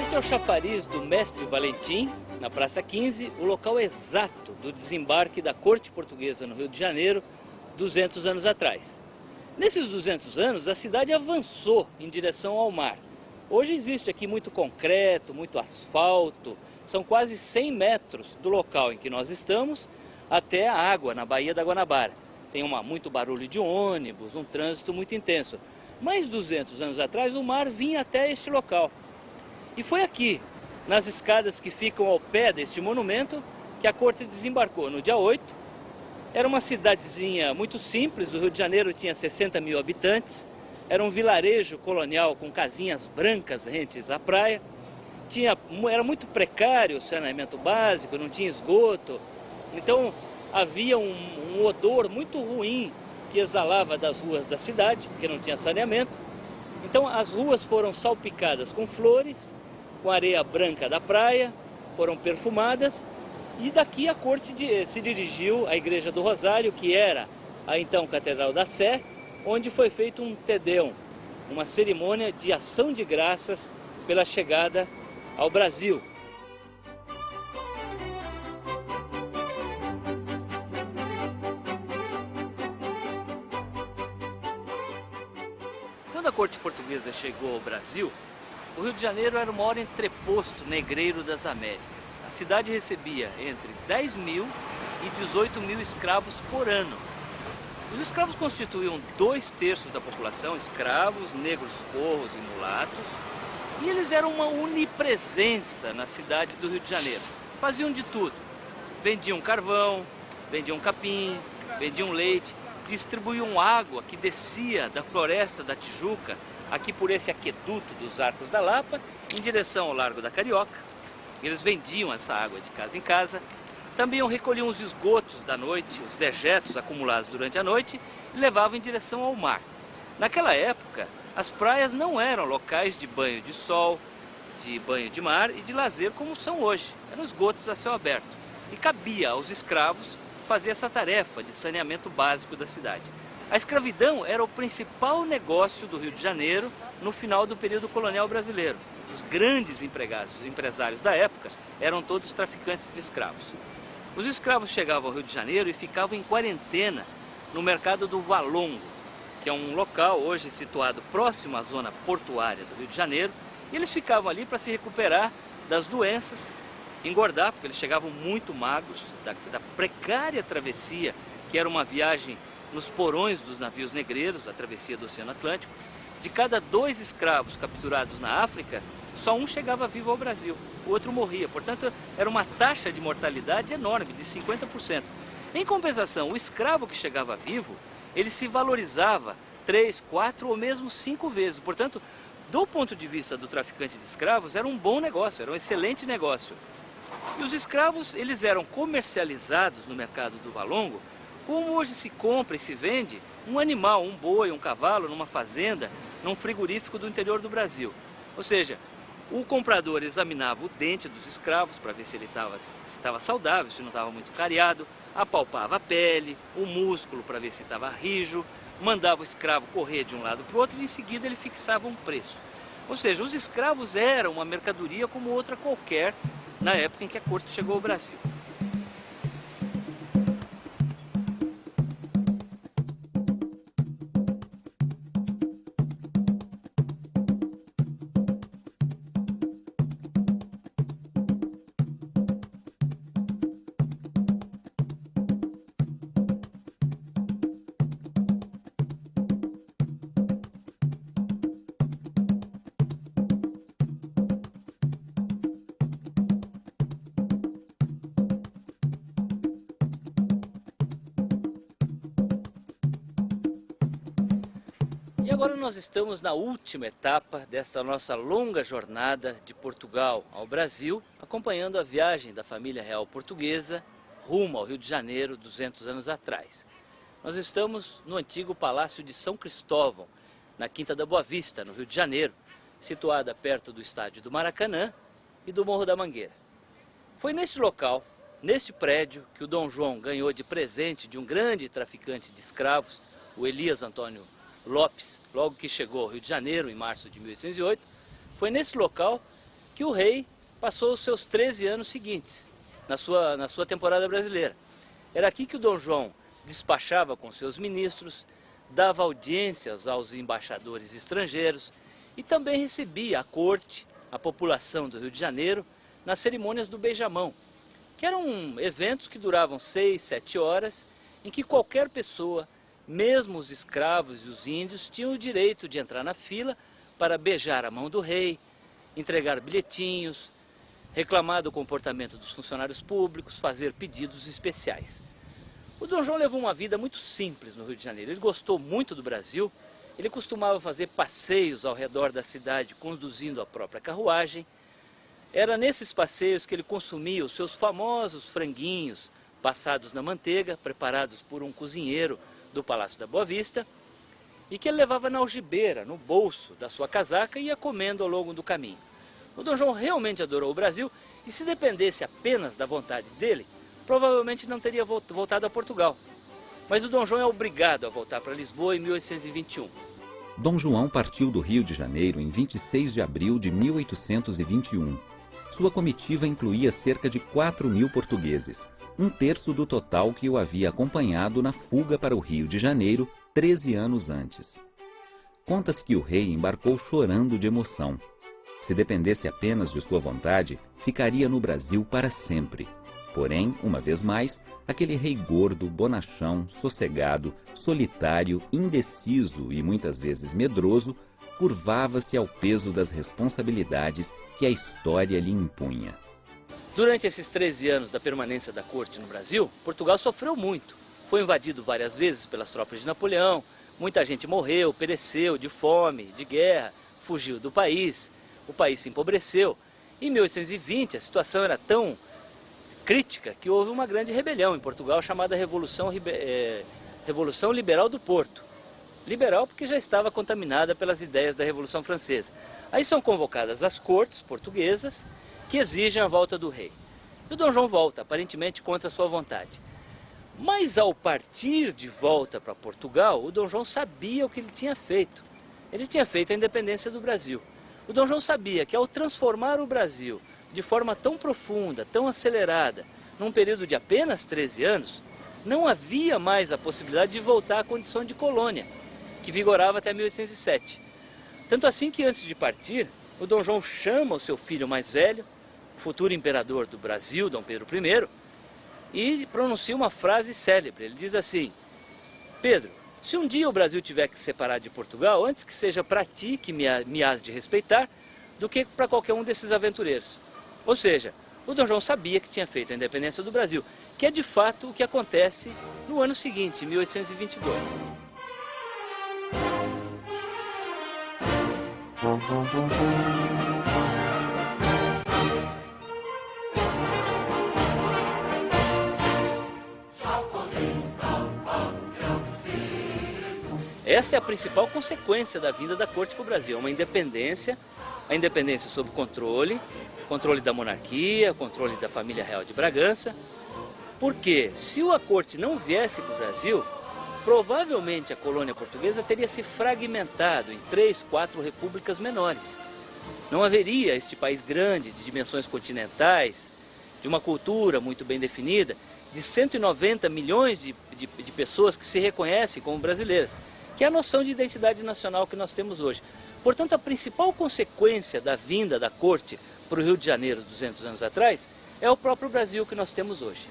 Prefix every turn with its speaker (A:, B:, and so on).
A: Este é o chafariz do Mestre Valentim, na Praça 15, o local exato do desembarque da corte portuguesa no Rio de Janeiro, 200 anos atrás. Nesses 200 anos, a cidade avançou em direção ao mar. Hoje existe aqui muito concreto, muito asfalto, são quase 100 metros do local em que nós estamos até a água, na Baía da Guanabara. Tem muito barulho de ônibus, um trânsito muito intenso. Mas 200 anos atrás, o mar vinha até este local. E foi aqui, nas escadas que ficam ao pé deste monumento, que a corte desembarcou no dia 8. Era uma cidadezinha muito simples, o Rio de Janeiro tinha 60 mil habitantes, era um vilarejo colonial com casinhas brancas rentes à praia, era muito precário o saneamento básico, não tinha esgoto, então havia um odor muito ruim que exalava das ruas da cidade, porque não tinha saneamento. Então as ruas foram salpicadas com flores, com areia branca da praia, foram perfumadas, e daqui a corte se dirigiu à Igreja do Rosário, que era a então Catedral da Sé, onde foi feito um Te Deum, uma cerimônia de ação de graças pela chegada ao Brasil. Quando a corte portuguesa chegou ao Brasil, o Rio de Janeiro era o maior entreposto negreiro das Américas. A cidade recebia entre 10 mil e 18 mil escravos por ano. Os escravos constituíam 2/3 da população, escravos, negros forros e mulatos, e eles eram uma onipresença na cidade do Rio de Janeiro. Faziam de tudo. Vendiam carvão, vendiam capim, vendiam leite, distribuíam água que descia da floresta da Tijuca, aqui por esse aqueduto dos Arcos da Lapa, em direção ao Largo da Carioca. Eles vendiam essa água de casa em casa. Também recolhiam os esgotos da noite, os dejetos acumulados durante a noite, e levavam em direção ao mar. Naquela época, as praias não eram locais de banho de sol, de banho de mar e de lazer como são hoje. Eram esgotos a céu aberto. E cabia aos escravos fazer essa tarefa de saneamento básico da cidade. A escravidão era o principal negócio do Rio de Janeiro no final do período colonial brasileiro. Os grandes empresários da época eram todos traficantes de escravos. Os escravos chegavam ao Rio de Janeiro e ficavam em quarentena no mercado do Valongo, que é um local hoje situado próximo à zona portuária do Rio de Janeiro, e eles ficavam ali para se recuperar das doenças, engordar, porque eles chegavam muito magros, da precária travessia, que era uma viagem nos porões dos navios negreiros, a travessia do Oceano Atlântico. De cada 2 escravos capturados na África, só um chegava vivo ao Brasil, o outro morria. Portanto, era uma taxa de mortalidade enorme, de 50%. Em compensação, o escravo que chegava vivo, ele se valorizava 3, 4 ou mesmo 5 vezes. Portanto, do ponto de vista do traficante de escravos, era um bom negócio, era um excelente negócio. E os escravos, eles eram comercializados no mercado do Valongo, como hoje se compra e se vende um animal, um boi, um cavalo, numa fazenda, num frigorífico do interior do Brasil. Ou seja, o comprador examinava o dente dos escravos para ver se ele estava saudável, se não estava muito cariado, apalpava a pele, o músculo para ver se estava rijo, mandava o escravo correr de um lado para o outro e em seguida ele fixava um preço. Ou seja, os escravos eram uma mercadoria como outra qualquer na época em que a corte chegou ao Brasil. E agora nós estamos na última etapa desta nossa longa jornada de Portugal ao Brasil, acompanhando a viagem da família real portuguesa rumo ao Rio de Janeiro 200 anos atrás. Nós estamos no antigo Palácio de São Cristóvão, na Quinta da Boa Vista, no Rio de Janeiro, situada perto do estádio do Maracanã e do Morro da Mangueira. Foi neste local, neste prédio, que o Dom João ganhou de presente de um grande traficante de escravos, o Elias Antônio Lopes, logo que chegou ao Rio de Janeiro, em março de 1808, foi nesse local que o rei passou os seus 13 anos seguintes, na sua temporada brasileira. Era aqui que o Dom João despachava com seus ministros, dava audiências aos embaixadores estrangeiros e também recebia a corte, a população do Rio de Janeiro, nas cerimônias do beijamão, que eram eventos que duravam 6, 7 horas, em que qualquer pessoa, mesmo os escravos e os índios, tinham o direito de entrar na fila para beijar a mão do rei, entregar bilhetinhos, reclamar do comportamento dos funcionários públicos, fazer pedidos especiais. O Dom João levou uma vida muito simples no Rio de Janeiro. Ele gostou muito do Brasil, ele costumava fazer passeios ao redor da cidade conduzindo a própria carruagem. Era nesses passeios que ele consumia os seus famosos franguinhos passados na manteiga, preparados por um cozinheiro do Palácio da Boa Vista, e que ele levava na algibeira, no bolso da sua casaca, e ia comendo ao longo do caminho. O Dom João realmente adorou o Brasil e, se dependesse apenas da vontade dele, provavelmente não teria voltado a Portugal. Mas o Dom João é obrigado a voltar para Lisboa em 1821.
B: Dom João partiu do Rio de Janeiro em 26 de abril de 1821. Sua comitiva incluía cerca de 4.000 portugueses, um terço do total que o havia acompanhado na fuga para o Rio de Janeiro 13 anos antes. Conta-se que o rei embarcou chorando de emoção. Se dependesse apenas de sua vontade, ficaria no Brasil para sempre. Porém, uma vez mais, aquele rei gordo, bonachão, sossegado, solitário, indeciso e muitas vezes medroso, curvava-se ao peso das responsabilidades que a história lhe impunha.
A: Durante esses 13 anos da permanência da corte no Brasil, Portugal sofreu muito. Foi invadido várias vezes pelas tropas de Napoleão, muita gente morreu, pereceu de fome, de guerra, fugiu do país, o país se empobreceu. Em 1820 a situação era tão crítica que houve uma grande rebelião em Portugal chamada Revolução Liberal do Porto. Liberal porque já estava contaminada pelas ideias da Revolução Francesa. Aí são convocadas as cortes portuguesas que exigem a volta do rei. E o Dom João volta, aparentemente contra a sua vontade. Mas ao partir de volta para Portugal, o Dom João sabia o que ele tinha feito. Ele tinha feito a independência do Brasil. O Dom João sabia que ao transformar o Brasil de forma tão profunda, tão acelerada, num período de apenas 13 anos, não havia mais a possibilidade de voltar à condição de colônia, que vigorava até 1807. Tanto assim que antes de partir, o Dom João chama o seu filho mais velho, futuro imperador do Brasil, Dom Pedro I, e pronuncia uma frase célebre. Ele diz assim: Pedro, se um dia o Brasil tiver que se separar de Portugal, antes que seja para ti que me has de respeitar, do que para qualquer um desses aventureiros. Ou seja, o Dom João sabia que tinha feito a independência do Brasil, que é de fato o que acontece no ano seguinte, em 1822. Esta é a principal consequência da vinda da corte para o Brasil, uma independência, a independência sob controle da monarquia, controle da família real de Bragança, porque se a corte não viesse para o Brasil, provavelmente a colônia portuguesa teria se fragmentado em 3, 4 repúblicas menores. Não haveria este país grande, de dimensões continentais, de uma cultura muito bem definida, de 190 milhões de pessoas que se reconhecem como brasileiras, que é a noção de identidade nacional que nós temos hoje. Portanto, a principal consequência da vinda da corte para o Rio de Janeiro 200 anos atrás é o próprio Brasil que nós temos hoje.